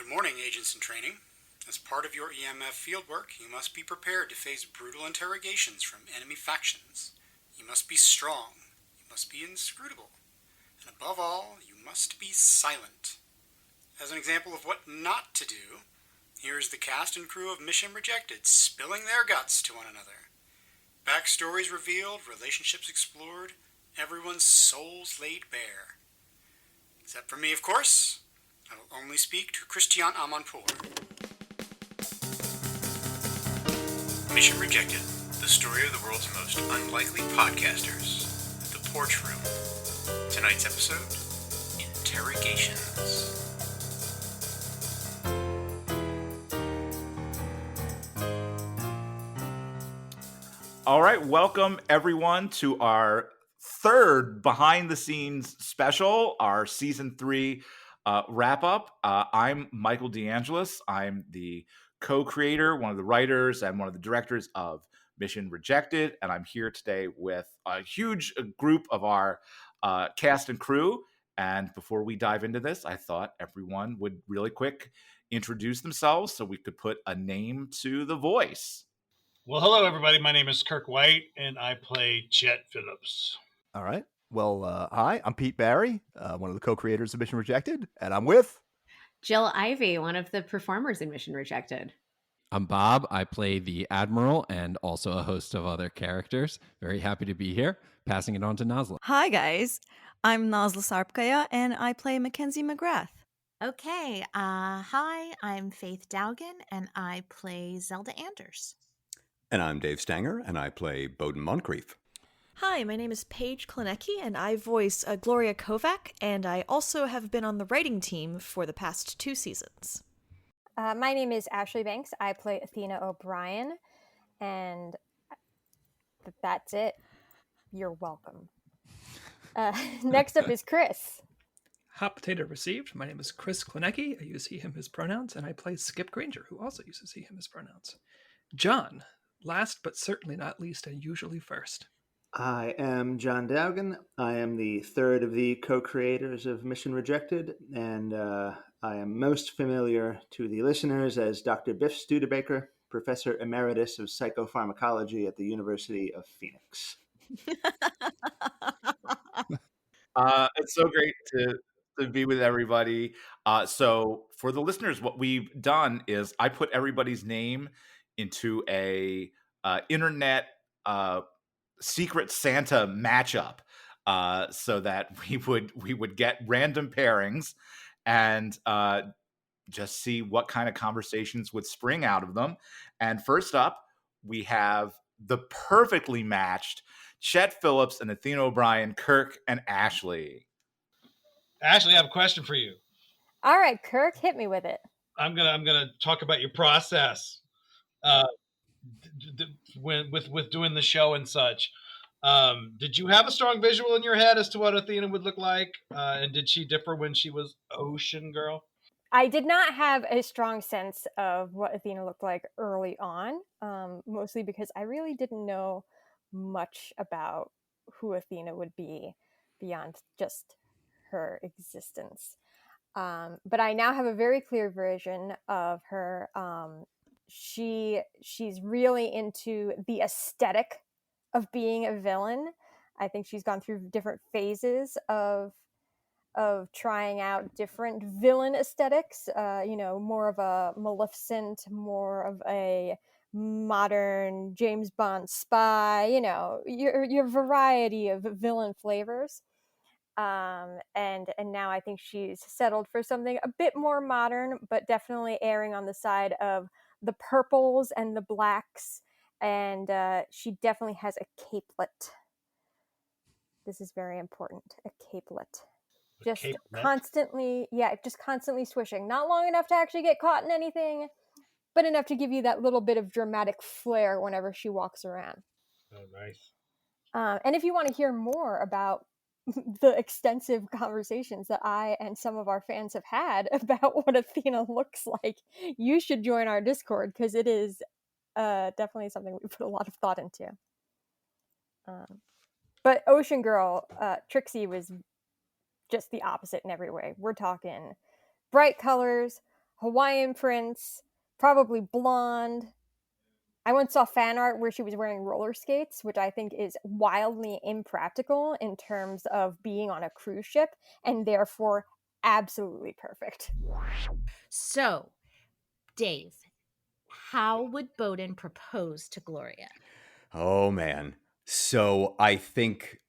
Good morning, agents in training. As part of your EMF fieldwork, you must be prepared to face brutal interrogations from enemy factions. You must be strong. You must be inscrutable. And above all, you must be silent. As an example of what not to do, here is the cast and crew of Mission Rejected spilling their guts to one another. Backstories revealed, relationships explored, everyone's souls laid bare. Except for me, of course. I will only speak to Christian Amanpour. Mission Rejected, the story of the world's most unlikely podcasters. The Porch Room. Tonight's episode, Interrogations. All right, welcome everyone to our third behind-the-scenes special, our season 3 wrap-up. I'm Michael DeAngelis. I'm the co-creator, one of the writers, and one of the directors of Mission Rejected, and I'm here today with a huge group of our cast and crew. And before we dive into this, I thought everyone would really quick introduce themselves so we could put a name to the voice. Well, hello, everybody. My name is Kirk White, and I play Chet Phillips. All right. Well, hi, I'm Pete Barry, one of the co-creators of Mission Rejected, and I'm with Jill Ivey, one of the performers in Mission Rejected. I'm Bob. I play the Admiral and also a host of other characters. Very happy to be here. Passing it on to Nazli. Hi, guys. I'm Nazli Sarpkaya, and I play Mackenzie McGrath. Okay. Hi, I'm Faith Dowgin, and I play Zelda Anders. And I'm Dave Stanger, and I play Bowden Moncrief. Hi, my name is Paige Klaniecki, and I voice Gloria Kovac, and I also have been on the writing team for the past 2 seasons. My name is Ashley Banks. I play Athena O'Brien, and that's it. You're welcome. Next up is Chris. Hot potato received. My name is Chris Klaniecki. I use he, him, his pronouns, and I play Skip Granger, who also uses he, him, his pronouns. John, last but certainly not least, and usually first. I am John Dowgin. I am the third of the co-creators of Mission Rejected, and I am most familiar to the listeners as Dr. Biff Studebaker, Professor Emeritus of Psychopharmacology at the University of Phoenix. It's so great to be with everybody. So for the listeners, what we've done is I put everybody's name into a internet Secret Santa matchup, so that we would get random pairings and just see what kind of conversations would spring out of them. And first up, we have the perfectly matched Chet Phillips and Athena O'Brien, Kirk and Ashley. Ashley, I have a question for you. All right, Kirk, hit me with it. I'm gonna talk about your process. With doing the show and such, did you have a strong visual in your head as to what Athena would look like, and did she differ when she was Ocean Girl? I did not have a strong sense of what Athena looked like early on, mostly because I really didn't know much about who Athena would be beyond just her existence. But I now have a very clear version of her. She's really into the aesthetic of being a villain. I think she's gone through different phases of trying out different villain aesthetics. More of a Maleficent, more of a modern James Bond spy. Your variety of villain flavors. And now I think she's settled for something a bit more modern, but definitely erring on the side of the purples and the blacks, and she definitely has a capelet. This is very important. A capelet. Just constantly swishing. Not long enough to actually get caught in anything, but enough to give you that little bit of dramatic flair whenever she walks around. Oh, nice. And if you want to hear more about the extensive conversations that I and some of our fans have had about what Athena looks like, you should join our Discord, because it is definitely something we put a lot of thought into. But Ocean Girl, Trixie was just the opposite in every way. We're talking bright colors, Hawaiian prints, probably blonde. I once saw fan art where she was wearing roller skates, which I think is wildly impractical in terms of being on a cruise ship, and therefore absolutely perfect. So, Dave, how would Bowden propose to Gloria? Oh, man. So I think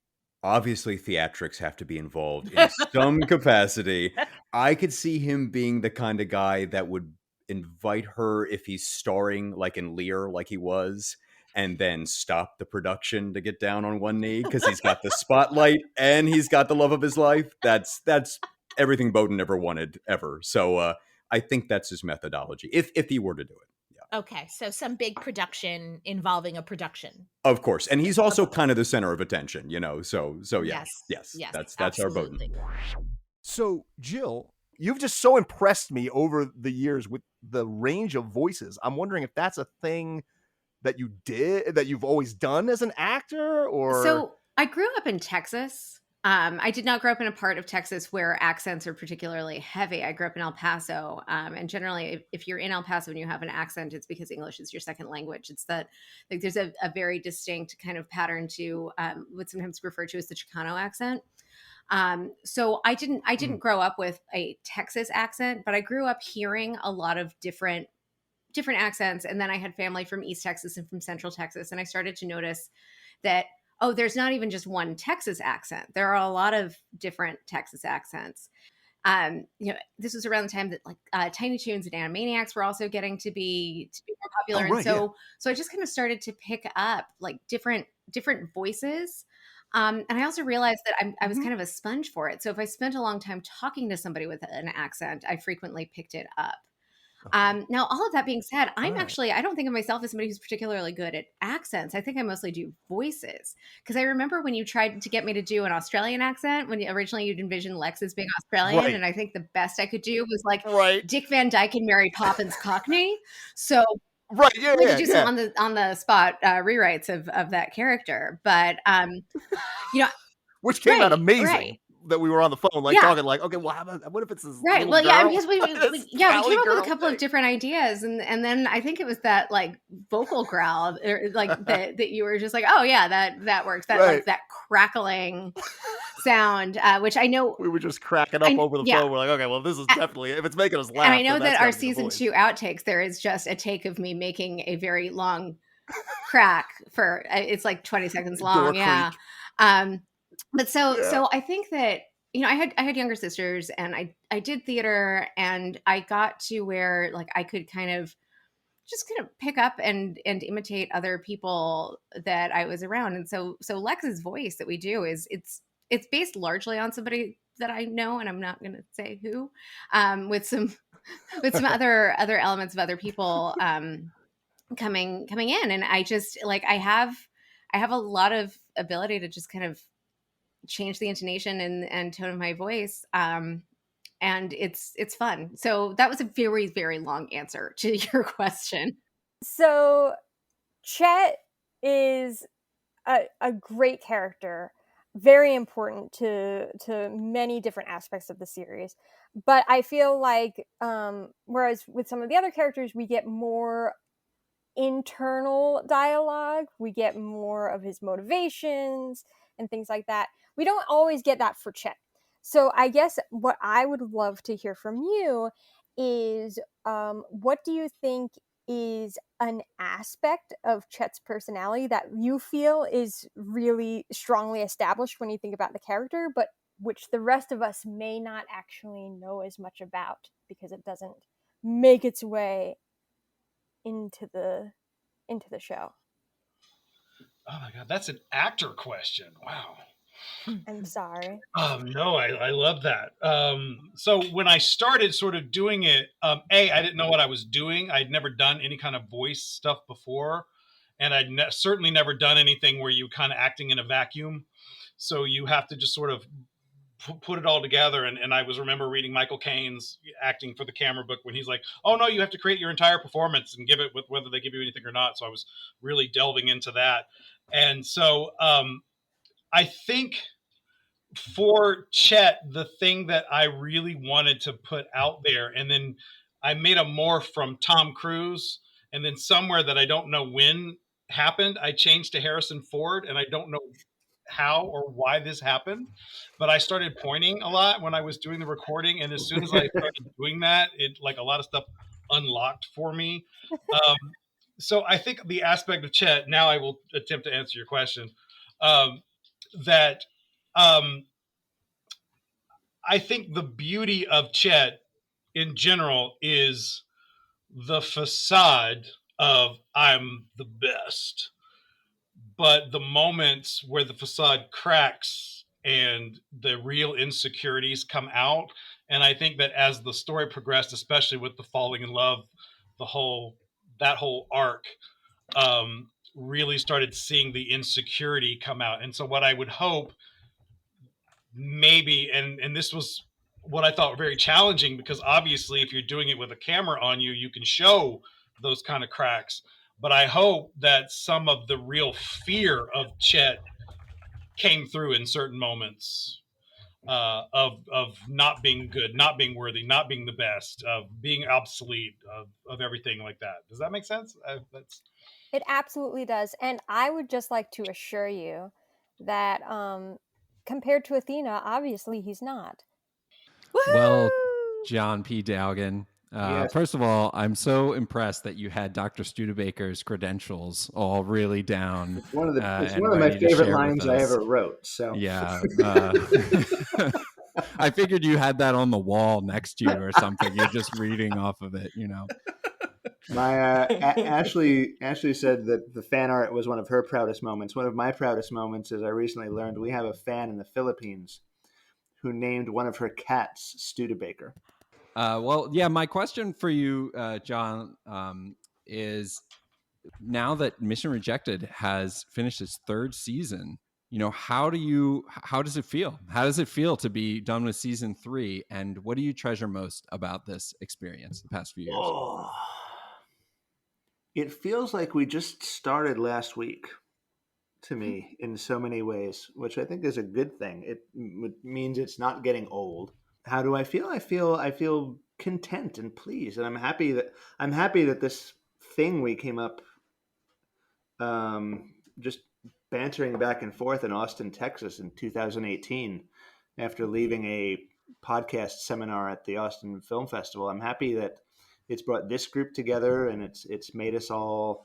obviously theatrics have to be involved in some capacity. I could see him being the kind of guy that would invite her if he's starring like in Lear, like he was, and then stop the production to get down on one knee because he's got the spotlight and he's got the love of his life. That's everything Bowden ever wanted ever. So I think that's his methodology if he were to do it. Okay, so some big production involving a production. Of course. And he's also kind of the center of attention, so yeah. Yes, That's our Bowden. So, Jill, you've just so impressed me over the years with the range of voices. I'm wondering if that's a thing that you did, that you've always done as an actor, or... So I grew up in Texas. I did not grow up in a part of Texas where accents are particularly heavy. I grew up in El Paso. And generally, if you're in El Paso and you have an accent, it's because English is your second language. It's that like there's a very distinct kind of pattern to what's sometimes referred to as the Chicano accent. So I didn't grow up with a Texas accent, but I grew up hearing a lot of different accents. And then I had family from East Texas and from Central Texas. And I started to notice that, oh, there's not even just one Texas accent. There are a lot of different Texas accents. This was around the time that like Tiny Toons and Animaniacs were also getting to be more popular. Oh, right, and so I just kind of started to pick up like different voices. And I also realized that I was kind of a sponge for it. So if I spent a long time talking to somebody with an accent, I frequently picked it up. Now, all of that being said, I don't think of myself as somebody who's particularly good at accents. I think I mostly do voices. Because I remember when you tried to get me to do an Australian accent, when originally you'd envision Lex as being Australian. Right. And I think the best I could do was like Dick Van Dyke and Mary Poppins Cockney. So right, yeah, we had to do some on the spot rewrites of that character. But, which came out amazing. Right. That we were on the phone, talking, okay, well, what if it's this right? little Well, girl? yeah, because we came up Valley with a girl couple of different ideas, and then I think it was that like vocal growl, or like that you were just like, oh yeah, that works. That like that crackling sound, which I know we were just cracking up over the phone. We're like, okay, well, this is definitely if it's making us laugh. And I know that our season 2 outtakes, there is just a take of me making a very long crack for it's like 20 seconds long. Yeah. But so I think that, I had younger sisters and I did theater, and I got to where like I could kind of pick up and imitate other people that I was around. And so Lex's voice that we do is it's based largely on somebody that I know, and I'm not going to say who, with some other elements of other people coming in. And I just like I have a lot of ability to just kind of change the intonation and tone of my voice. And it's fun. So that was a very, very long answer to your question. So Chet is a great character, very important to many different aspects of the series. But I feel like whereas with some of the other characters, we get more internal dialogue, we get more of his motivations and things like that. We don't always get that for Chet. So I guess what I would love to hear from you is what do you think is an aspect of Chet's personality that you feel is really strongly established when you think about the character, but which the rest of us may not actually know as much about because it doesn't make its way into the show? Oh my God, that's an actor question. Wow. I'm sorry. No, I love that. So when I started sort of doing it, I didn't know what I was doing. I'd never done any kind of voice stuff before. And I'd certainly never done anything where you kind of acting in a vacuum. So you have to just sort of put it all together. And I remember reading Michael Caine's Acting for the Camera book when he's like, oh no, you have to create your entire performance and give it with whether they give you anything or not. So I was really delving into that. And so I think for Chet, the thing that I really wanted to put out there, and then I made a morph from Tom Cruise, and then somewhere that I don't know when happened, I changed to Harrison Ford, and I don't know how or why this happened, but I started pointing a lot when I was doing the recording, and as soon as I started doing that, it like a lot of stuff unlocked for me. So I think the aspect of Chet, now I will attempt to answer your question, that I think the beauty of Chet in general is the facade of I'm the best, but the moments where the facade cracks and the real insecurities come out. And I think that as the story progressed, especially with the falling in love, that whole arc, really started seeing the insecurity come out. And so what I would hope maybe, and this was what I thought very challenging, because obviously if you're doing it with a camera on you, you can show those kind of cracks. But I hope that some of the real fear of Chet came through in certain moments, of not being good, not being worthy, not being the best, of being obsolete, of everything like that. Does that make sense? It absolutely does. And I would just like to assure you that compared to Athena, obviously he's not. Well, John P. Dowgin, Yes. first of all, I'm so impressed that you had Dr. Studebaker's credentials all really down. It's one of and my ready to favorite share with lines I us. ever wrote. So Yeah. I figured you had that on the wall next to you or something. You're just reading off of it, you know. My Ashley said that the fan art was one of her proudest moments. One of my proudest moments is I recently learned we have a fan in the Philippines who named one of her cats Studebaker. Well, yeah, my question for you, John, is now that Mission Rejected has finished its 3rd season, you know, how does it feel? How does it feel to be done with season 3? And what do you treasure most about this experience the past few years? Oh, it feels like we just started last week to me in so many ways, which I think is a good thing. It means it's not getting old. How do I feel? I feel content and pleased, and I'm happy that this thing we came up just bantering back and forth in Austin, Texas in 2018 after leaving a podcast seminar at the Austin Film Festival. I'm happy that it's brought this group together, and it's made us all,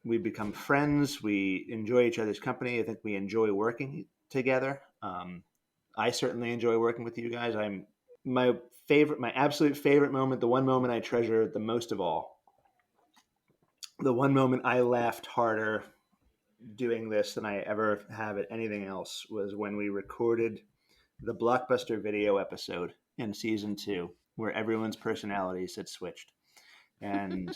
we become friends. We enjoy each other's company. I think we enjoy working together. I certainly enjoy working with you guys. My absolute favorite moment, the one moment I treasure the most of all, the one moment I laughed harder doing this than I ever have at anything else, was when we recorded the Blockbuster Video episode in season 2, where everyone's personalities had switched. And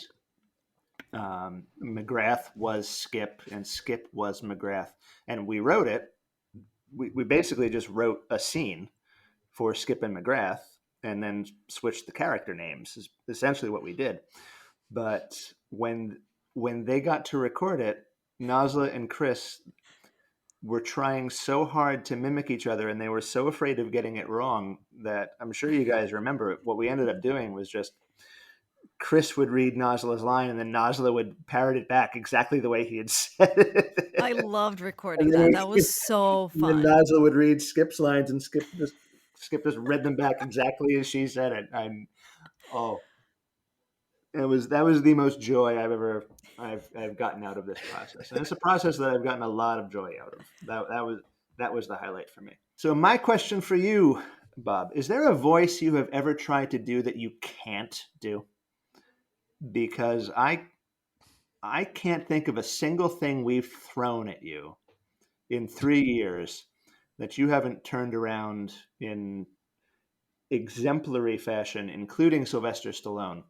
McGrath was Skip and Skip was McGrath. And we wrote it. We basically just wrote a scene for Skip and McGrath and then switched the character names, is essentially what we did. But when they got to record it, Nazli and Chris were trying so hard to mimic each other, and they were so afraid of getting it wrong that I'm sure you guys remember what we ended up doing was just Chris would read Nazla's line, and then Nazli would parrot it back exactly the way he had said it. I loved recording that. That was so fun. And then Nazli would read Skip's lines, and Skip just read them back exactly as she said it. That was the most joy I've gotten out of this process, and it's a process that I've gotten a lot of joy out of. That was the highlight for me. So my question for you, Bob, is there a voice you have ever tried to do that you can't do? Because I can't think of a single thing we've thrown at you in 3 years that you haven't turned around in exemplary fashion, including Sylvester Stallone,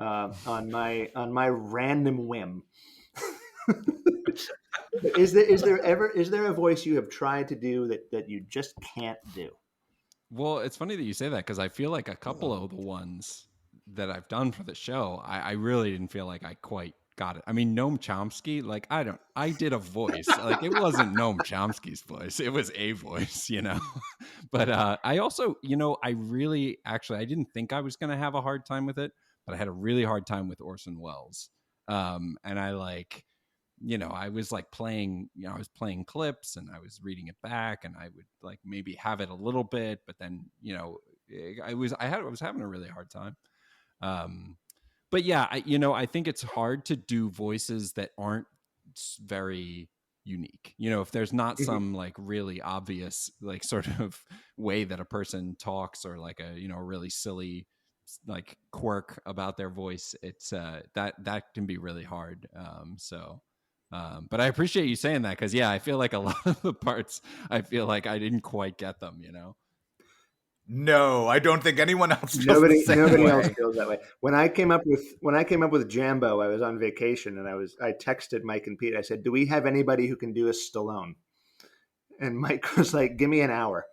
on my random whim. Is there a voice you have tried to do that you just can't do? Well, it's funny that you say that, because I feel like a couple of the ones that I've done for the show, I really didn't feel like I quite got it. I mean, Noam Chomsky, like I did a voice. Like it wasn't Noam Chomsky's voice. It was a voice, you know. But I also, you know, I didn't think I was going to have a hard time with it, but I had a really hard time with Orson Welles. And I like, you know, I was like playing, you know, I was playing clips and I was reading it back and I would like maybe have it a little bit, but then, you know, I was having a really hard time. But yeah, I think it's hard to do voices that aren't very unique. You know, if there's not some like really obvious, like sort of way that a person talks or like a, you know, really silly like quirk about their voice, it's that can be really hard. But I appreciate you saying that because yeah, I feel like a lot of the parts, I feel like I didn't quite get them, you know. No, I don't think anyone else feels Nobody the same way. else feels that way. When I came up with Jambo, I was on vacation and I texted Mike and Pete. I said, "Do we have anybody who can do a Stallone?" And Mike was like, "Give me an hour."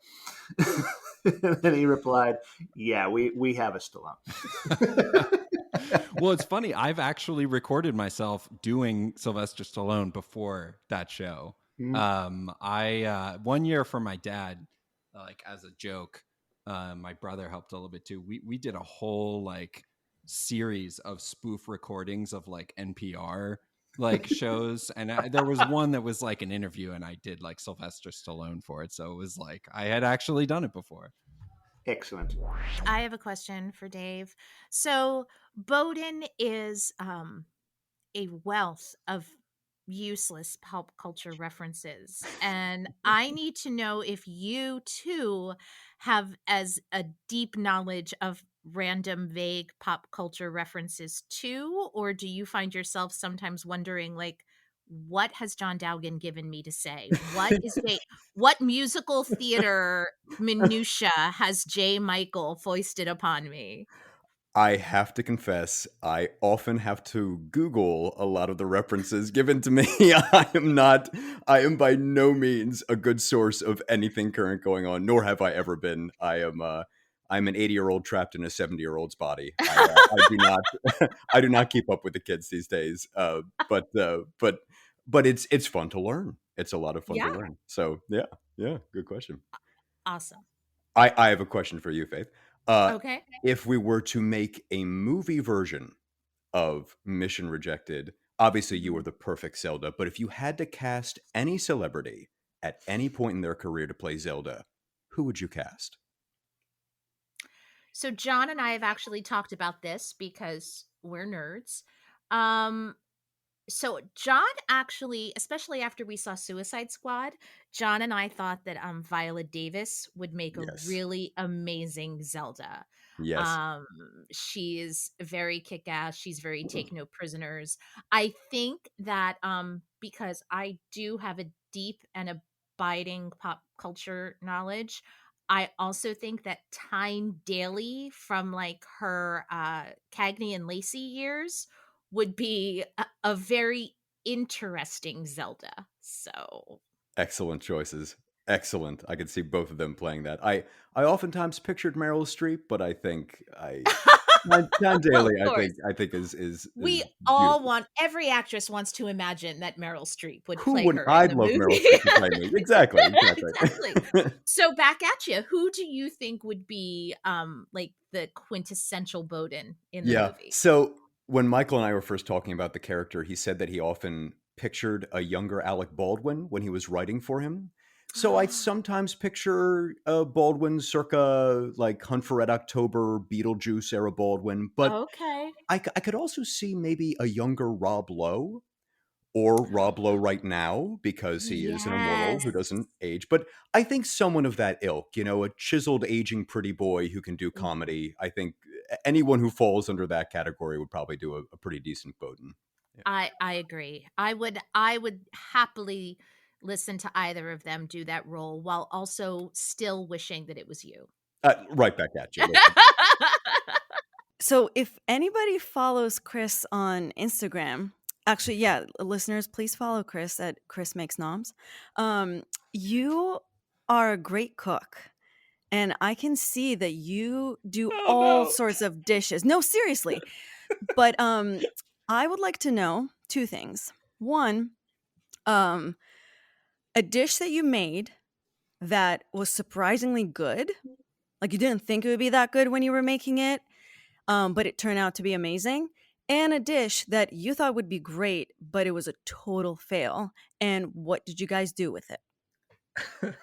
And then he replied, "Yeah, we have a Stallone." Well, it's funny. I've actually recorded myself doing Sylvester Stallone before that show. I 1 year for my dad, like as a joke. My brother helped a little bit too. We did a whole like series of spoof recordings of like NPR like shows, and there was one that was like an interview, and I did like Sylvester Stallone for it. So it was like I had actually done it before. Excellent. I have a question for Dave. So Bowden is a wealth of useless pop culture references, and I need to know if you too have as a deep knowledge of random vague pop culture references too, or do you find yourself sometimes wondering like, what has John Dowgin given me to say? What musical theater minutia has J. Michael foisted upon me? I have to confess, I often have to Google a lot of the references given to me. I am by no means a good source of anything current going on, nor have I ever been. I'm an 80-year-old trapped in a 70-year-old's body. I do not keep up with the kids these days. But it's fun to learn. It's a lot of fun to learn. So yeah, good question. Awesome. I have a question for you, Faith. Okay. If we were to make a movie version of Mission Rejected, obviously you are the perfect Zelda, but if you had to cast any celebrity at any point in their career to play Zelda, who would you cast? So John and I have actually talked about this because we're nerds. So John actually, especially after we saw Suicide Squad, John and I thought that Viola Davis would make a really amazing Zelda. Yes. She is very kick-ass. She's very take no prisoners. I think that because I do have a deep and abiding pop culture knowledge, I also think that Tyne Daly from like her Cagney and Lacey years would be a very interesting Zelda. So excellent choices. Excellent. I could see both of them playing that. I oftentimes pictured Meryl Streep, but I think John Daly, I think is we all want, every actress wants to imagine that Meryl Streep would play her. I'd in the love movie. Meryl Streep to play me. Exactly. Exactly. So back at you. Who do you think would be like the quintessential Bowden in the movie? So when Michael and I were first talking about the character, he said that he often pictured a younger Alec Baldwin when he was writing for him. So I sometimes picture Baldwin circa like Hunt for Red October, Beetlejuice era Baldwin. But I could also see maybe a younger Rob Lowe, or Rob Lowe right now, because he is an immortal who doesn't age. But I think someone of that ilk, you know, a chiseled, aging pretty boy who can do comedy. I think anyone who falls under that category would probably do a pretty decent Bowden. Yeah. I agree. I would happily listen to either of them do that role while also still wishing that it was you. Right back at you. So if anybody follows Chris on Instagram, actually, yeah, listeners, please follow Chris at Chris Makes Noms. You are a great cook. And I can see that you do all sorts of dishes. No, seriously. But I would like to know two things. One, a dish that you made that was surprisingly good. Like you didn't think it would be that good when you were making it, but it turned out to be amazing. And a dish that you thought would be great, but it was a total fail. And what did you guys do with it?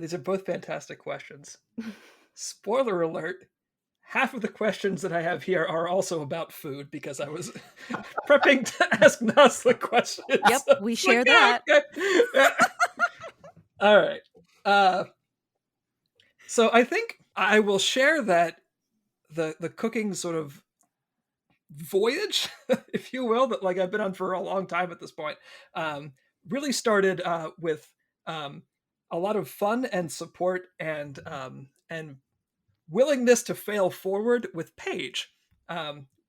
These are both fantastic questions. Spoiler alert, half of the questions that I have here are also about food because I was prepping to ask Nazli questions. Yep, we share that. Okay. All right. So I think I will share that the cooking sort of voyage, if you will, that like I've been on for a long time at this point, really started with a lot of fun and support and willingness to fail forward with Paige.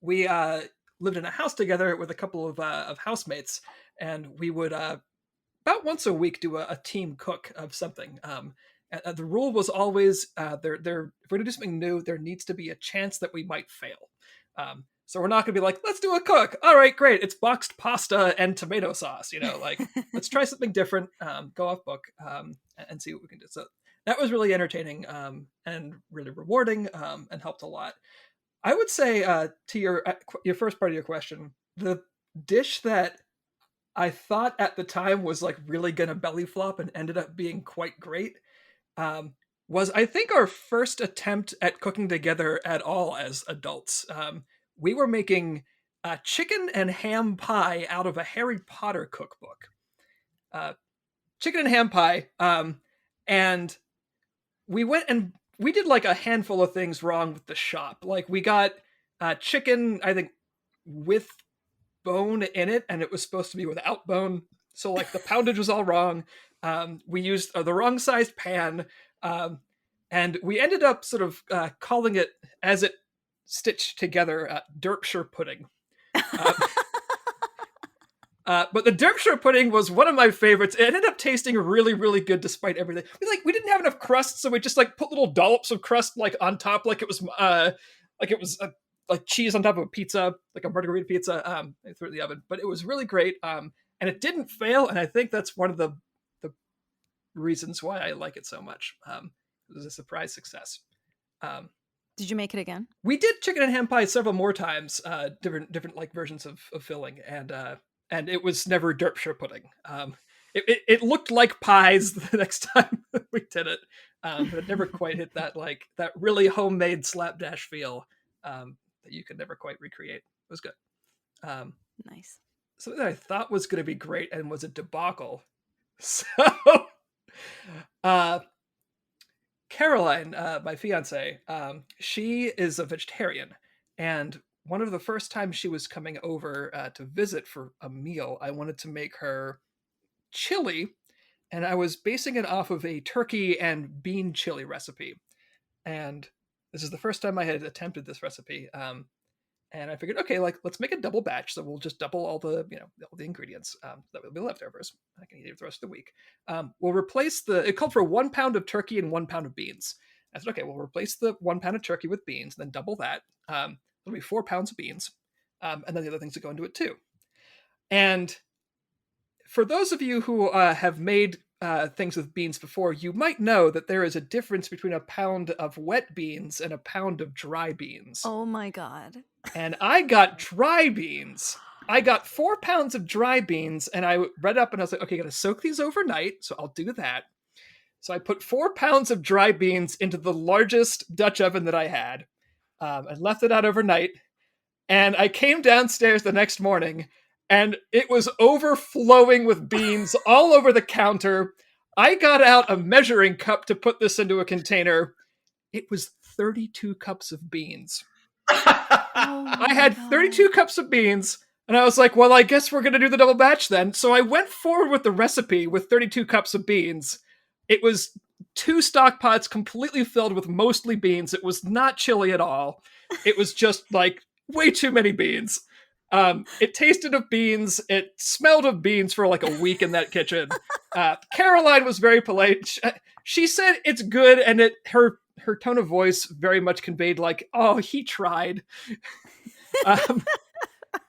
We lived in a house together with a couple of housemates, and we would about once a week do a team cook of something. The rule was always if we're going to do something new, there needs to be a chance that we might fail. So we're not going to be like, let's do a cook. All right, great. It's boxed pasta and tomato sauce. Like let's try something different, go off book, and see what we can do. So that was really entertaining and really rewarding and helped a lot. I would say to your first part of your question, the dish that I thought at the time was like really going to belly flop and ended up being quite great was, I think, our first attempt at cooking together at all as adults. We were making chicken and ham pie out of a Harry Potter cookbook. Chicken and ham pie. And we went and we did like a handful of things wrong with the shop. Like we got chicken, I think, with bone in it, and it was supposed to be without bone. So like the poundage was all wrong. We used the wrong sized pan. And we ended up sort of calling it, as it stitched together, Derpshire pudding. But the Derpshire pudding was one of my favorites. It ended up tasting really, really good despite everything. We didn't have enough crust, so we just like put little dollops of crust like on top, like it was like cheese on top of a pizza, like a margherita pizza. I threw it in the oven, but it was really great. And it didn't fail, and I think that's one of the reasons why I like it so much. It was a surprise success. Did you make it again? We did chicken and ham pie several more times, different like versions of filling, and it was never Derpshire pudding. It looked like pies the next time we did it, but it never quite hit that really homemade slapdash feel that you could never quite recreate. It was good. Nice. Something that I thought was going to be great and was a debacle. So, Caroline, my fiance, she is a vegetarian, and one of the first times she was coming over to visit for a meal, I wanted to make her chili, and I was basing it off of a turkey and bean chili recipe. And this is the first time I had attempted this recipe. And I figured, okay, let's make a double batch. So we'll just double all the ingredients that will be leftovers. I can eat it the rest of the week. We'll replace it called for 1 pound of turkey and 1 pound of beans. I said, okay, we'll replace the 1 pound of turkey with beans, and then double that. It'll be 4 pounds of beans. And then the other things that go into it too. And for those of you who have made things with beans before, you might know that there is a difference between a pound of wet beans and a pound of dry beans. Oh my God. And I got dry beans. I got 4 pounds of dry beans, and I read up and I was like, okay, I got to soak these overnight. So I'll do that. So I put 4 pounds of dry beans into the largest Dutch oven that I had. I left it out overnight. And I came downstairs the next morning, and it was overflowing with beans all over the counter. I got out a measuring cup to put this into a container. It was 32 cups of beans. I had 32 cups of beans, and I was like, well, I guess we're going to do the double batch then. So I went forward with the recipe with 32 cups of beans. It was 2 stock pots completely filled with mostly beans. It was not chili at all. It was just like way too many beans. It tasted of beans. It smelled of beans for like a week in that kitchen. Caroline was very polite. She said it's good, and her tone of voice very much conveyed like, oh, he tried.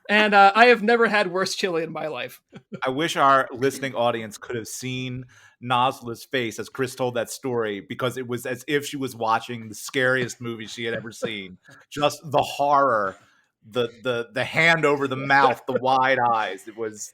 And I have never had worse chili in my life. I wish our listening audience could have seen Nazla's face as Chris told that story, because it was as if she was watching the scariest movie she had ever seen. Just the horror, the hand over the mouth, the wide eyes. It was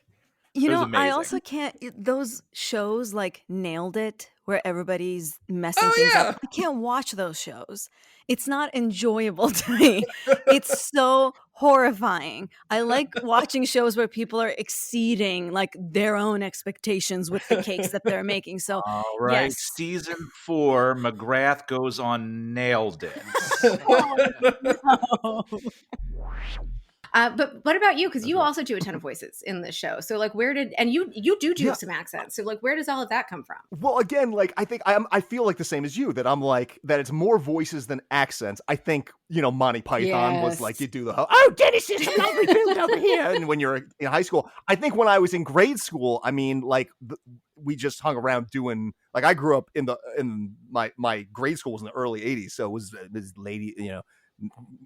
I amazing. also can't. Those shows like Nailed It, where everybody's messing things up. I can't watch those shows. It's not enjoyable to me. It's so horrifying. I like watching shows where people are exceeding like their own expectations with the cakes that they're making. So, all right, yes. season 4, McGrath goes on Nailed It. No. But what about you? Because you also do a ton of voices in this show. So like, and you do some accents. So like, where does all of that come from? Well, again, like I think I feel like the same as you, that I'm like that it's more voices than accents. I think Monty Python was like, you do the oh Dennis, it's a lovely build over here, and when you're in high school. I think when I was in grade school, I mean, like we just hung around doing, like, I grew up in my grade school was in the early 80s, so it was this lady,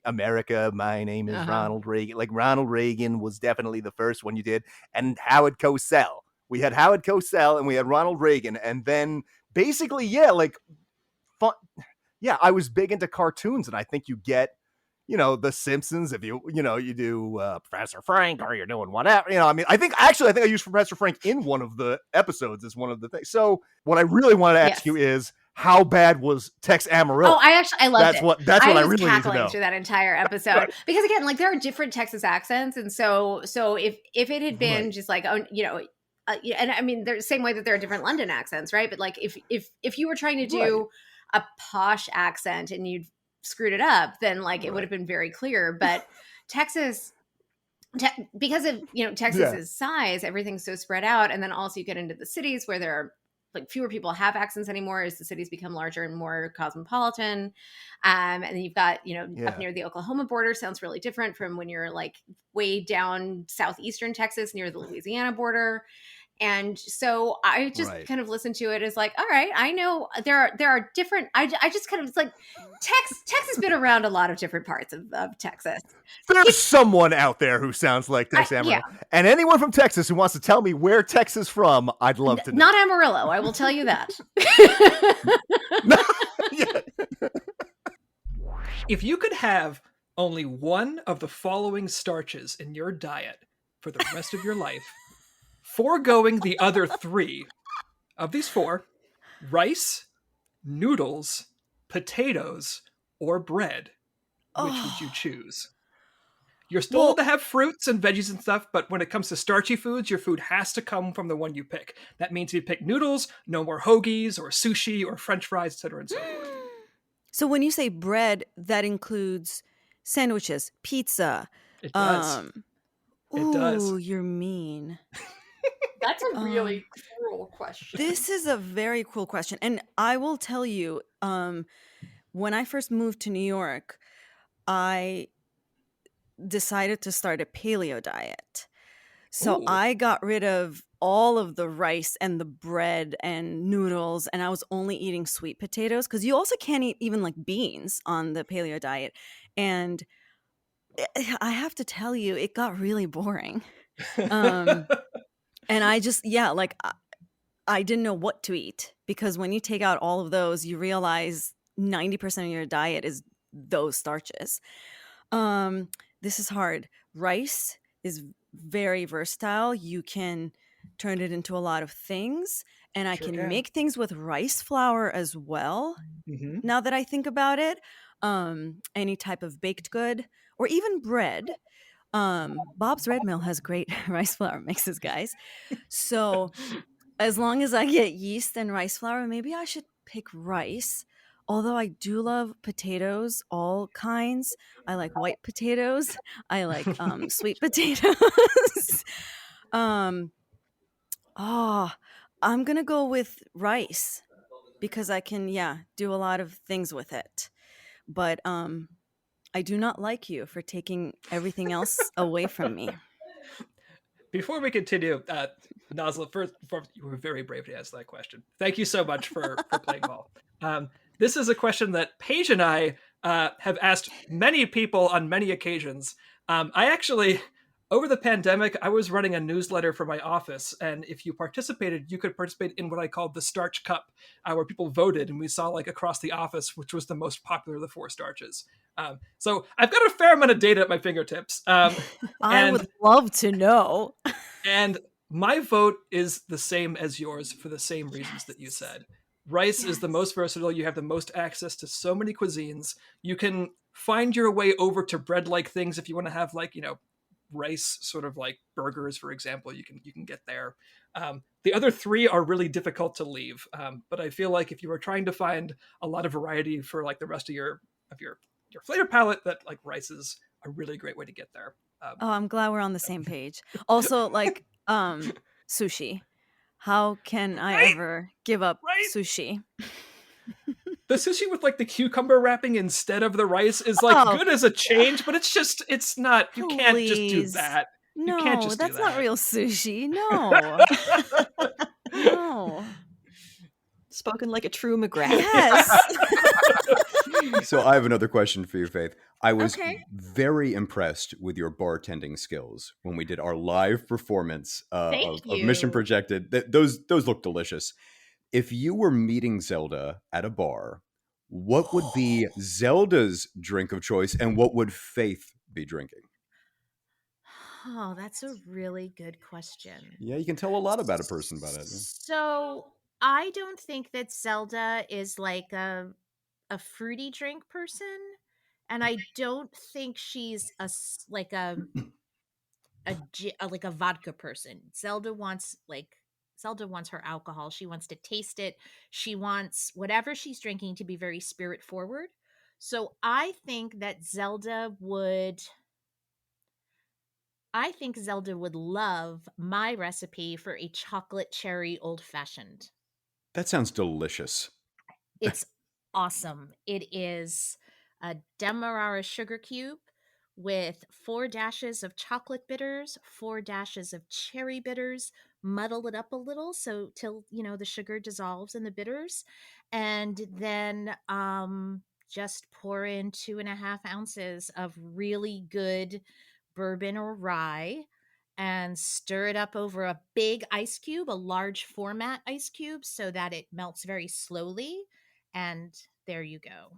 America, my name is Ronald Reagan. Like Ronald Reagan was definitely the first one you did, and Howard Cosell. We had Howard Cosell and we had Ronald Reagan, and then basically, fun. Yeah, I was big into cartoons, and I think you get, The Simpsons. If you do Professor Frank, or you're doing whatever. I think I used Professor Frank in one of the episodes as one of the things. So what I really wanted to ask you is, how bad was Tex Amarillo? Oh, I loved it. That's what I really need to cackling know. through that entire episode because again, like there are different Texas accents, and so if it had been just like and I mean, there's the same way that there are different London accents, right? But like if you were trying to do a posh accent and you'd screwed it up, then like it would have been very clear. But Texas. Because of Texas's size, everything's so spread out, and then also you get into the cities where there are like fewer people have accents anymore as the cities become larger and more cosmopolitan. And then you've got, up near the Oklahoma border sounds really different from when you're like way down southeastern Texas near the Louisiana border. And so I just kind of listened to it as like, all right, I know there are different, I just kind of, it's like Texas has been around a lot of different parts of Texas. There's someone out there who sounds like Tex Amarillo. And anyone from Texas who wants to tell me where Texas from, I'd love to know. Not Amarillo, I will tell you that. If you could have only one of the following starches in your diet for the rest of your life, foregoing the other 3 of these 4, rice, noodles, potatoes, or bread, which would you choose? You're still allowed to have fruits and veggies and stuff, but when it comes to starchy foods, your food has to come from the one you pick. That means if you pick noodles, no more hoagies or sushi or french fries, etc. and so forth. So when you say bread, that includes sandwiches, pizza. It does. It does. Ooh, you're mean. That's a really cruel question. This is a very cool question. And I will tell you, when I first moved to New York, I decided to start a paleo diet. So I got rid of all of the rice and the bread and noodles, and I was only eating sweet potatoes, because you also can't eat even like beans on the paleo diet. And I have to tell you, it got really boring. And I just, I didn't know what to eat, because when you take out all of those, you realize 90% of your diet is those starches. This is hard. Rice is very versatile. You can turn it into a lot of things, and I can make things with rice flour as well. Now that I think about it, any type of baked good or even bread. Bob's Red Mill has great rice flour mixes, guys. So as long as I get yeast and rice flour, maybe I should pick rice. Although I do love potatoes, all kinds. I like white potatoes. I like sweet potatoes. I'm gonna go with rice because I can, do a lot of things with it. But I do not like you for taking everything else away from me. Before we continue, Nazli, first, you were very brave to ask that question. Thank you so much for playing ball. This is a question that Paige and I have asked many people on many occasions. I actually, over the pandemic, I was running a newsletter for my office, and if you participated, you could participate in what I called the Starch Cup, where people voted, and we saw like across the office which was the most popular of the 4 starches. So I've got a fair amount of data at my fingertips. I would love to know. And my vote is the same as yours for the same reasons that you said. Rice is the most versatile. You have the most access to so many cuisines. You can find your way over to bread-like things if you want to have like, rice sort of like burgers, for example. You can get there. The other 3 are really difficult to leave. But I feel like if you were trying to find a lot of variety for like the rest of your flavor palette, that like rice is a really great way to get there. I'm glad we're on the same page. Also, like sushi. How can I ever give up sushi? The sushi with like the cucumber wrapping instead of the rice is like good as a change, but it's not. You can't just do that. No, you can't just that's do that. not real sushi. No. No. Spoken like a true McGrath. Yes. So I have another question for you, Faith. I was Okay. very impressed with your bartending skills when we did our live performance of Thank Mission you. Projected. Those look delicious. If you were meeting Zelda at a bar, what would be Zelda's drink of choice, and what would Faith be drinking? Oh, that's a really good question. Yeah, you can tell a lot about a person by that. So I don't think that Zelda is like a fruity drink person, and I don't think she's like a vodka person. Zelda wants her alcohol. She wants to taste it. She wants whatever she's drinking to be very spirit forward. So I think Zelda would love my recipe for a chocolate cherry old fashioned. That sounds delicious. It's awesome. It is a Demerara sugar cube with 4 dashes of chocolate bitters, 4 dashes of cherry bitters. Muddle it up a little till the sugar dissolves in the bitters, and then just pour in 2.5 ounces of really good bourbon or rye and stir it up over a big ice cube, a large format ice cube, so that it melts very slowly. And there you go.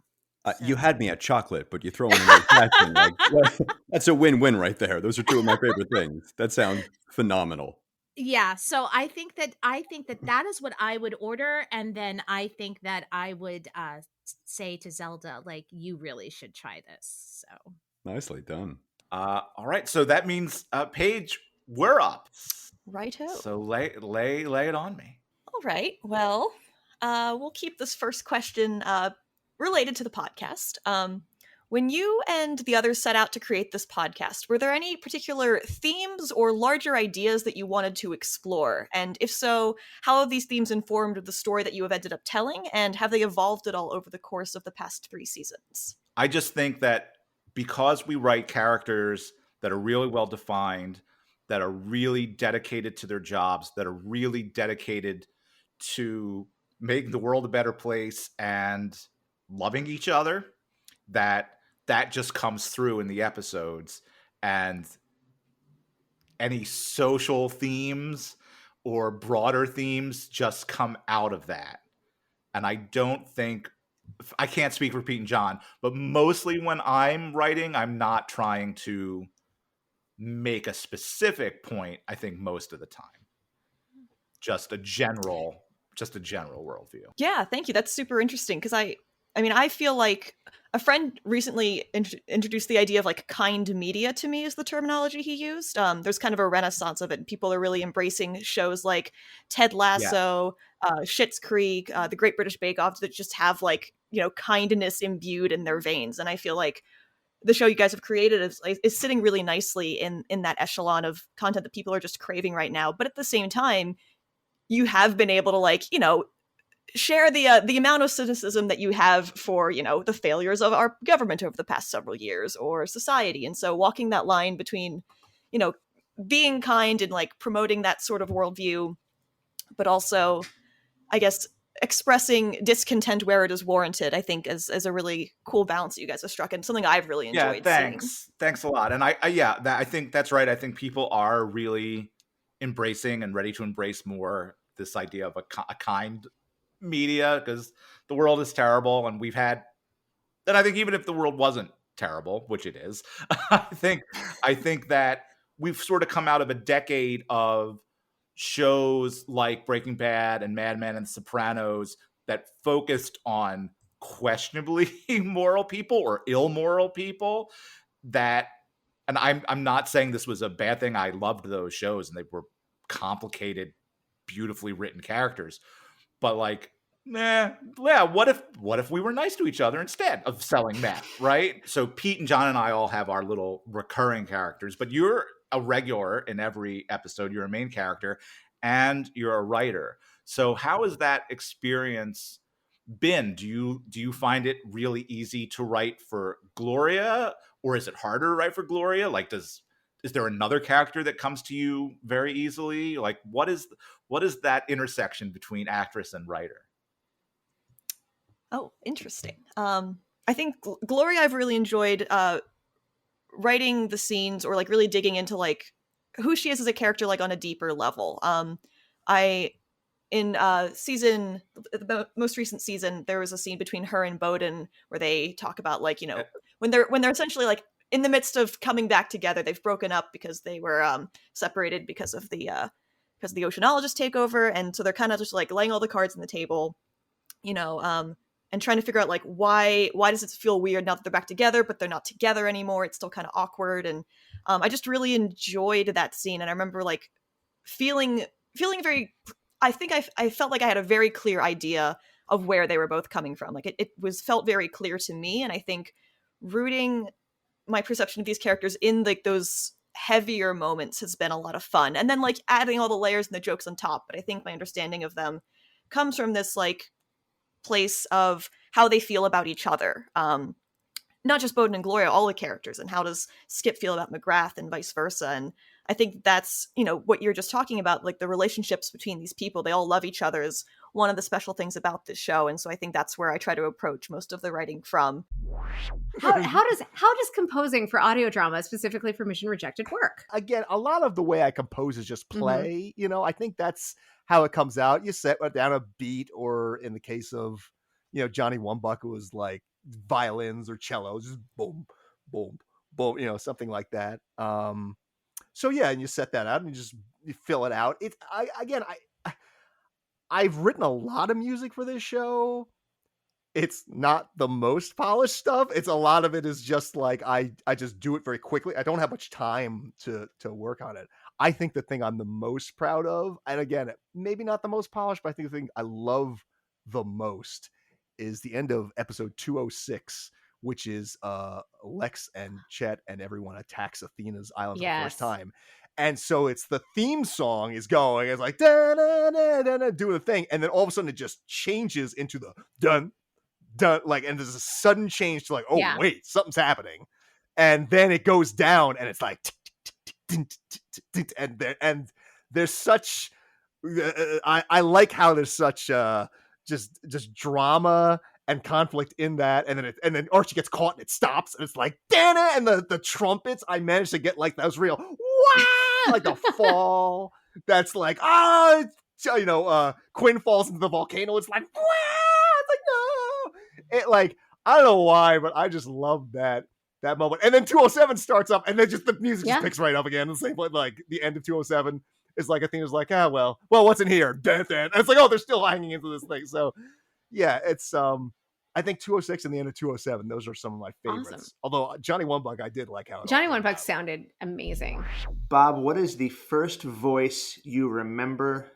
You had me at chocolate, but you throw in an old fashioned. Like, that's a win-win right there. Those are 2 of my favorite things. That sounds phenomenal. Yeah, so I think that is what I would order, and then I think that I would say to Zelda, like, you really should try this. So Nicely done. All right, so that means Paige, we're up. Righto. So lay it on me. All right. Well, we'll keep this first question related to the podcast. When you and the others set out to create this podcast, were there any particular themes or larger ideas that you wanted to explore? And if so, how have these themes informed the story that you have ended up telling? And have they evolved at all over the course of the past 3 seasons? I just think that because we write characters that are really well defined, that are really dedicated to their jobs, that are really dedicated to making the world a better place and loving each other, that just comes through in the episodes. And any social themes or broader themes just come out of that. And I don't think, I can't speak for Pete and John, but mostly when I'm writing, I'm not trying to make a specific point, I think most of the time. Just a general worldview. Yeah, thank you. That's super interesting because I feel like a friend recently introduced the idea of like kind media to me is the terminology he used. There's kind of a renaissance of it, and people are really embracing shows like Ted Lasso, Schitt's Creek, The Great British Bake Off that just have like, kindness imbued in their veins. And I feel like the show you guys have created is sitting really nicely in that echelon of content that people are just craving right now. But at the same time, you have been able to share the amount of cynicism that you have for, the failures of our government over the past several years or society. And so walking that line between, being kind and like promoting that sort of worldview, but also, I guess, expressing discontent where it is warranted, I think is a really cool balance that you guys have struck, and something I've really enjoyed seeing. Thanks a lot. And I think that's right. I think people are really embracing and ready to embrace more this idea of a kind media, because the world is terrible, and I think even if the world wasn't terrible, which it is, I think that we've sort of come out of a decade of shows like Breaking Bad and Mad Men and Sopranos that focused on questionably moral people or immoral people. And I'm not saying this was a bad thing. I loved those shows, and they were complicated, beautifully written characters. But like, what if we were nice to each other instead of selling meth, right? So Pete and John and I all have our little recurring characters, but you're a regular in every episode. You're a main character, and you're a writer. So how has that experience been? Do you find it really easy to write for Gloria, or is it harder to write for Gloria? Like, is there another character that comes to you very easily? Like, what is that intersection between actress and writer? Oh, interesting. I think Gloria, I've really enjoyed writing the scenes, or like really digging into like who she is as a character, like on a deeper level. In the most recent season, there was a scene between her and Bowden where they talk about, like, you know, when they're essentially like in the midst of coming back together. They've broken up because they were separated because of the oceanologist takeover, and so they're kind of just like laying all the cards on the table, you know, and trying to figure out like why does it feel weird now that they're back together, but they're not together anymore. It's still kind of awkward, and I just really enjoyed that scene, and I remember like feeling very. I think I felt like I had a very clear idea of where they were both coming from. Like it felt very clear to me, and I think rooting my perception of these characters in like those heavier moments has been a lot of fun, and then like adding all the layers and the jokes on top. But I think my understanding of them comes from this like place of how they feel about each other. Not just Bowden and Gloria, all the characters, and how does Skip feel about McGrath and vice versa. And I think that's, you know, what you're just talking about, like the relationships between these people. They all love each other is one of the special things about this show. And so I think that's where I try to approach most of the writing from. How does composing for audio drama, specifically for Mission Rejected, work? Again, a lot of the way I compose is just play. Mm-hmm. You know, I think that's how it comes out. You set down a beat, or in the case of, you know, Johnny Wumbuck, it was like violins or cellos, just boom, boom, boom, you know, something like that. So yeah, and you set that out and you fill it out. I've written a lot of music for this show. It's not the most polished stuff. It's a lot of it is just like I just do it very quickly. I don't have much time to work on it. I think the thing I'm the most proud of, and again, maybe not the most polished, but I think the thing I love the most is the end of episode 206, which is Lex and Chet and everyone attacks Athena's island for the first time. And so it's the theme song is going, it's like da, da, da, da, da, doing the thing, and then all of a sudden it just changes into the dun dun, like, and there's a sudden change to like, oh wait, something's happening, and then it goes down and it's like and there's such I like how there's such just drama and conflict in that, and then Archie gets caught and it stops and it's like damn it, and the trumpets I managed to get like that was real like a fall that's like you know, Quinn falls into the volcano, it's like it's like no, it like I don't know why, but I just love that moment. And then 207 starts up and then just the music just picks right up again. The same like the end of 207 is like Athena's like, well, what's in here? And it's like, oh, they're still hanging into this thing. So yeah, it's I think 206 and the end of 207, those are some of my favorites. Awesome. Although Johnny Wumbuck, I did like how Johnny Wumbuck sounded amazing. Bob, what is the first voice you remember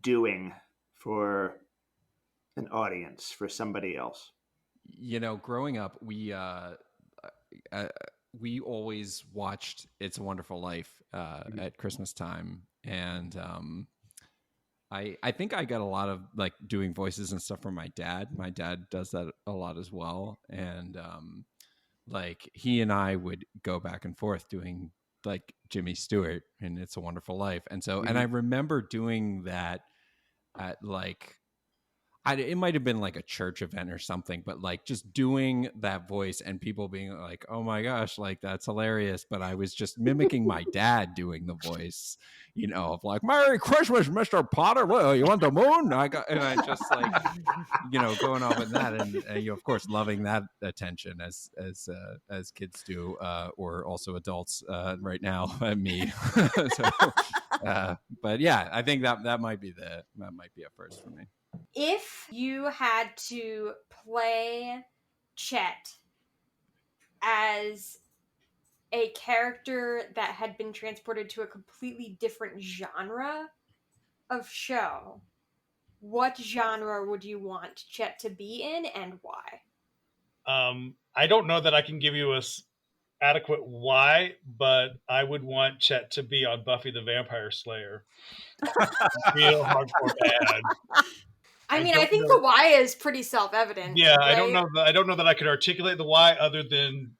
doing for an audience, for somebody else? You know, growing up, we always watched It's a Wonderful Life at Christmas time, and I think I got a lot of like doing voices and stuff from my dad. My dad does that a lot as well, and like he and I would go back and forth doing like Jimmy Stewart in It's a Wonderful Life, and so and I remember doing that at like it might have been like a church event or something, but like just doing that voice and people being like, oh my gosh, like that's hilarious. But I was just mimicking my dad doing the voice, of like, Merry Christmas, Mr. Potter. Well, you want the moon? And I just like, going off on that. And of course, loving that attention as kids do, or also adults right now at me. But yeah, I think that might be a first for me. If you had to play Chet as a character that had been transported to a completely different genre of show, what genre would you want Chet to be in and why? I don't know that I can give you adequate why, but I would want Chet to be on Buffy the Vampire Slayer. Real hardcore bad. I mean, I think the why is pretty self-evident. Yeah, right? I don't know that I could articulate the why other than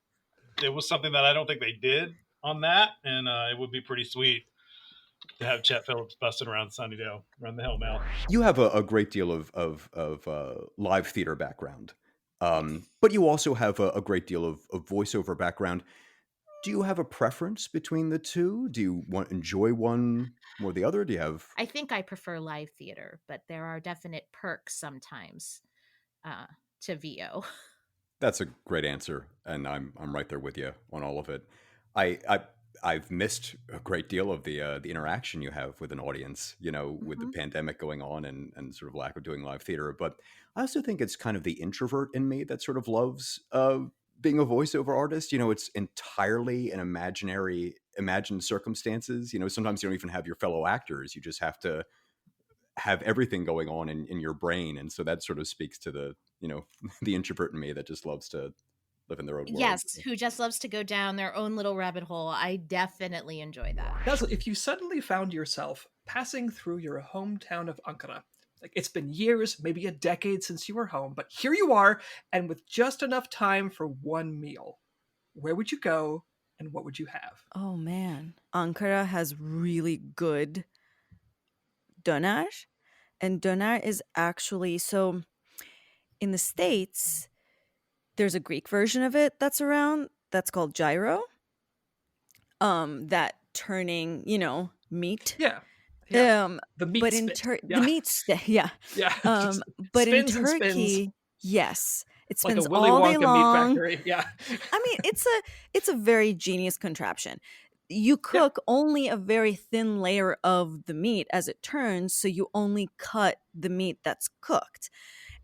it was something that I don't think they did on that, and it would be pretty sweet to have Chet Phillips busting around Sunnydale, around the Hellmouth. You have a great deal of live theater background, but you also have a great deal of voiceover background. Do you have a preference between the two? Do you enjoy one more than the other? Do you have? I think I prefer live theater, but there are definite perks sometimes to VO. That's a great answer, and I'm right there with you on all of it. I've missed a great deal of the interaction you have with an audience, with the pandemic going on and sort of lack of doing live theater. But I also think it's kind of the introvert in me that sort of loves being a voiceover artist. It's entirely an imagined circumstances. Sometimes you don't even have your fellow actors. You just have to have everything going on in your brain. And so that sort of speaks to the, the introvert in me that just loves to live in their own world. Yes, who just loves to go down their own little rabbit hole. I definitely enjoy that. Nazli, if you suddenly found yourself passing through your hometown of Ankara, like it's been years, maybe a decade since you were home, but here you are, and with just enough time for one meal, where would you go and what would you have? Oh man, Ankara has really good döner, and döner is actually, so in the States, there's a Greek version of it that's around that's called gyro. That turning, meat. Yeah. The meat, but in the meat yeah. But in Turkey, yes, it spins like a Willy all Wonka day long. Meat factory. Yeah. I mean, it's a very genius contraption. You cook only a very thin layer of the meat as it turns, so you only cut the meat that's cooked.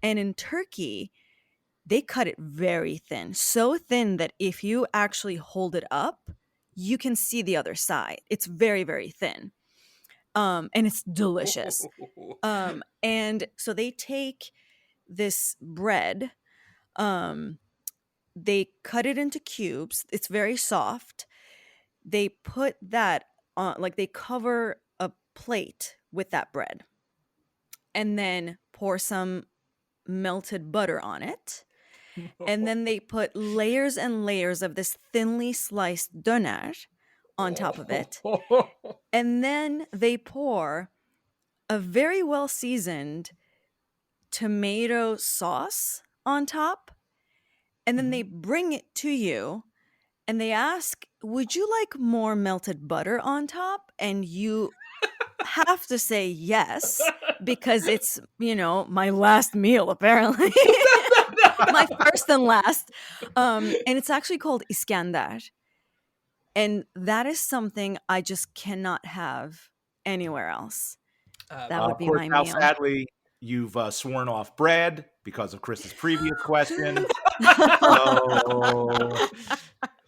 And in Turkey, they cut it very thin, so thin that if you actually hold it up, you can see the other side. It's very, very thin. And it's delicious. And so they take this bread, they cut it into cubes. It's very soft. They put that on, like they cover a plate with that bread and then pour some melted butter on it. And then they put layers and layers of this thinly sliced döner on top of it. And then they pour a very well seasoned tomato sauce on top. And then they bring it to you and they ask, would you like more melted butter on top? And you have to say yes, because it's, my last meal, apparently. My first and last. And it's actually called Iskandar. And that is something I just cannot have anywhere else. That would be my now, meal. Sadly, you've sworn off bread because of Chris's previous question.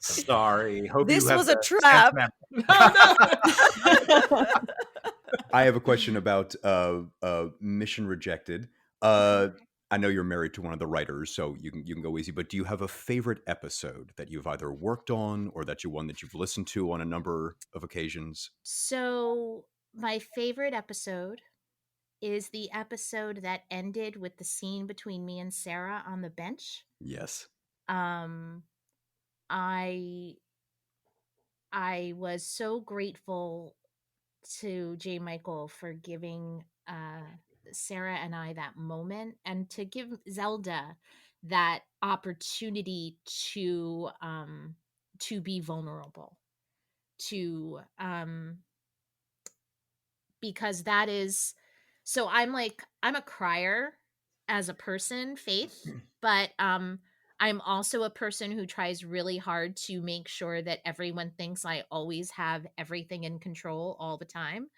Sorry. Hope this you have was a trap. I have a question about Mission Rejected. I know you're married to one of the writers, so you can go easy. But do you have a favorite episode that you've either worked on or that you've listened to on a number of occasions? So my favorite episode is the episode that ended with the scene between me and Sarah on the bench. Yes. I was so grateful to J. Michael for giving Sarah and I that moment, and to give Zelda that opportunity to be vulnerable, to because that is, so I'm a crier as a person, Faith, but I'm also a person who tries really hard to make sure that everyone thinks I always have everything in control all the time.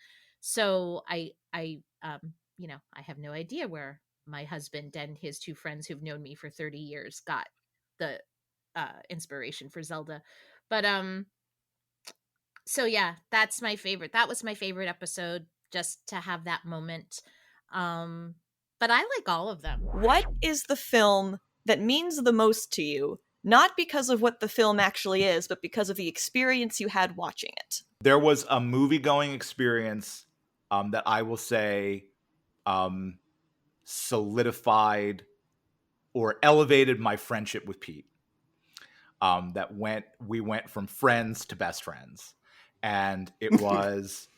So I I have no idea where my husband and his two friends who've known me for 30 years got the inspiration for Zelda. But so yeah, that's my favorite. That was my favorite episode, just to have that moment. But I like all of them. What is the film that means the most to you, not because of what the film actually is, but because of the experience you had watching it? There was a movie-going experience that I will say solidified or elevated my friendship with Pete. We went from friends to best friends, and it was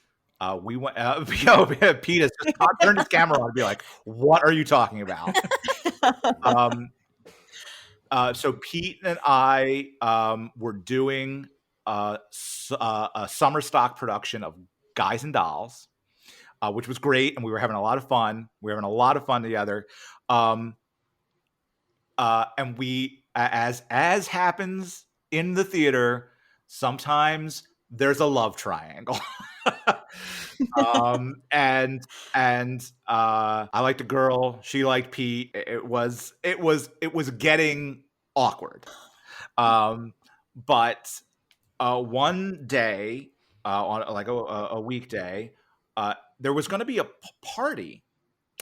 we went. Pete has just turned his camera on and be like, "What are you talking about?" So Pete and I were doing a summer stock production of Guys and Dolls, which was great, and we were having a lot of fun. We were having a lot of fun together. And we, as happens in the theater, sometimes there's a love triangle. And I liked a girl, she liked Pete. It was getting awkward. But one day, on like a weekday, there was going to be a party.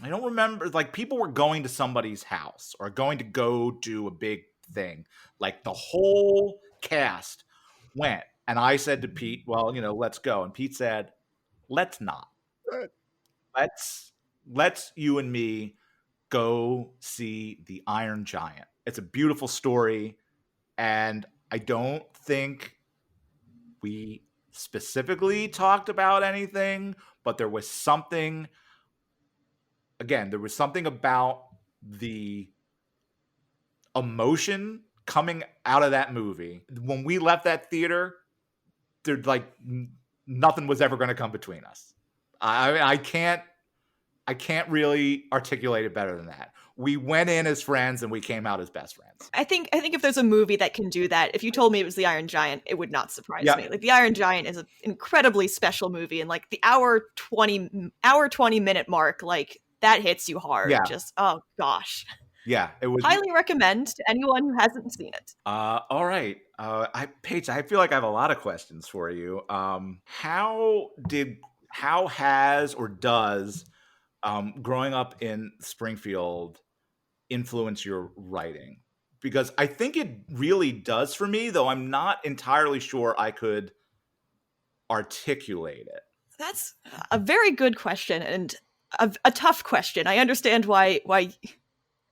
I don't remember, like people were going to somebody's house or going to go do a big thing. Like the whole cast went. And I said to Pete, well, let's go. And Pete said, let's not. Let's you and me go see The Iron Giant. It's a beautiful story. And I don't think we specifically talked about anything, but there was something about the emotion coming out of that movie. When we left that theater, there's like nothing was ever going to come between us. I can't really articulate it better than that. We went in as friends and we came out as best friends. I think if there's a movie that can do that, if you told me it was The Iron Giant, it would not surprise me. Like The Iron Giant is an incredibly special movie, and like the hour 20 minute mark, like that hits you hard. Yeah. Just oh gosh. Yeah, it was highly recommend to anyone who hasn't seen it. All right, Paige, I feel like I have a lot of questions for you. How has or does growing up in Springfield influence your writing? Because I think it really does for me, though I'm not entirely sure I could articulate it. That's a very good question and a tough question. I understand why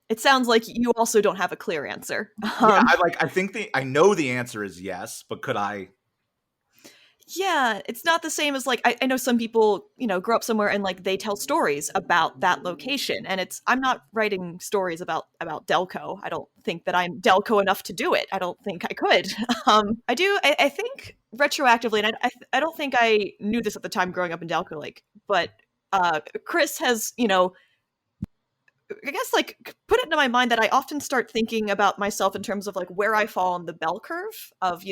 it sounds like you also don't have a clear answer. I know the answer is yes, but could I? Yeah, it's not the same as like I know some people, grow up somewhere and like they tell stories about that location, and I'm not writing stories about Delco. I don't think that I'm Delco enough to do it. I don't think I could. I think retroactively, and I don't think I knew this at the time growing up in Delco, but Chris has, I guess put it into my mind that I often start thinking about myself in terms of like where I fall on the bell curve of,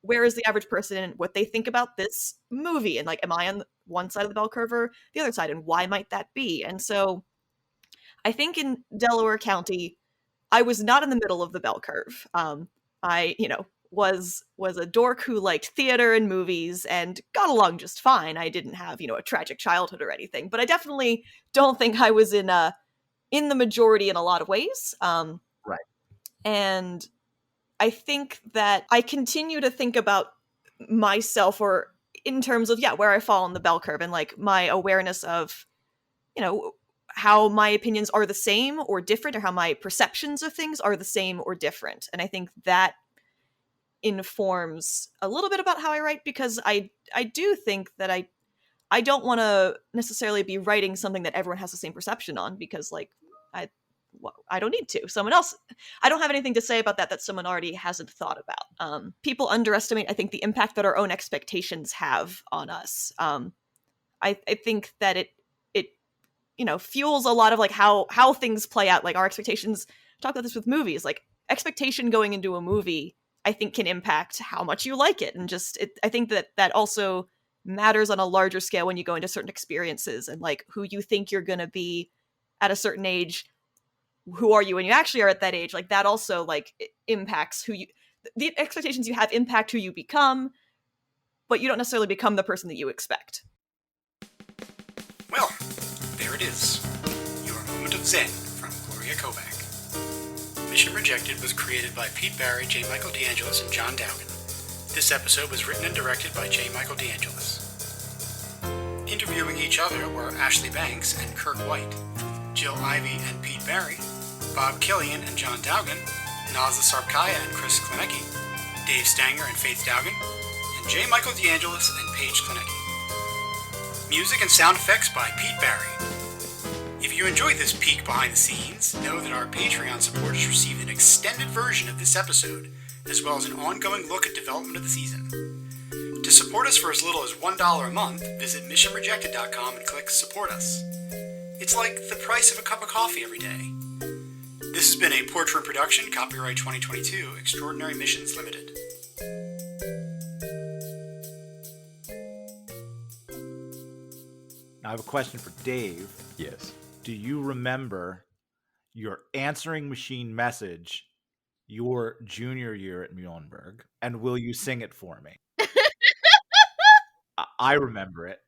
where is the average person and what they think about this movie, and like, am I on one side of the bell curve or the other side, and why might that be? And so I think in Delaware County, I was not in the middle of the bell curve. I, was a dork who liked theater and movies and got along just fine. I didn't have, a tragic childhood or anything, but I definitely don't think I was in the majority in a lot of ways. Right. And I think that I continue to think about myself or in terms of, where I fall on the bell curve and like my awareness of, how my opinions are the same or different, or how my perceptions of things are the same or different. And I think that informs a little bit about how I write, because I do think that I don't want to necessarily be writing something that everyone has the same perception on, because like I don't need to. Someone else, I don't have anything to say about that someone already hasn't thought about. People underestimate, I think, the impact that our own expectations have on us. I think that it fuels a lot of like how things play out. Like our expectations. Talk about this with movies. Like expectation going into a movie, I think, can impact how much you like it, and I think that also matters on a larger scale when you go into certain experiences, and like who you think you're going to be at a certain age. Who are you when you actually are at that age? Like that also like impacts the expectations you have impact who you become, but you don't necessarily become the person that you expect. Well, there it is. Your moment of zen from Gloria Kovac. Mission Rejected was created by Pete Barry, J. Michael DeAngelis, and John Dowgin. This episode was written and directed by J. Michael DeAngelis. Interviewing each other were Ashley Banks and Kirk White, Jill Ivey and Pete Barry, Bob Killion and John Dowgin, Nazli Sarpkaya and Chris Klaniecki, Dave Stanger and Faith Dowgin, and J. Michael DeAngelis and Paige Klaniecki. Music and sound effects by Pete Barry. If you enjoyed this peek behind the scenes, know that our Patreon supporters receive an extended version of this episode, as well as an ongoing look at development of the season. To support us for as little as $1 a month, visit missionrejected.com and click Support Us. It's like the price of a cup of coffee every day. This has been a Portrait production, copyright 2022, Extraordinary Missions Limited. Now I have a question for Dave. Yes. Do you remember your answering machine message your junior year at Muhlenberg? And will you sing it for me? I remember it.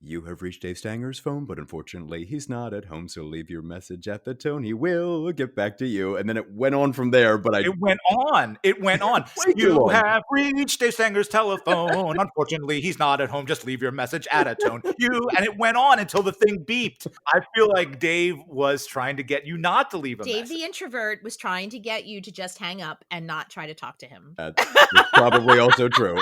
You have reached Dave Stanger's phone, but unfortunately he's not at home, so leave your message at the tone. He will get back to you. And then it went on from there, but It went on. It went on. Way too You long. have reached Dave Stanger's telephone. Unfortunately, he's not at home. Just leave your message at a tone. And it went on until the thing beeped. I feel like Dave was trying to get you not to leave a Dave message. the introvert was trying to get you to just hang up and not try to talk to him. That's probably also true.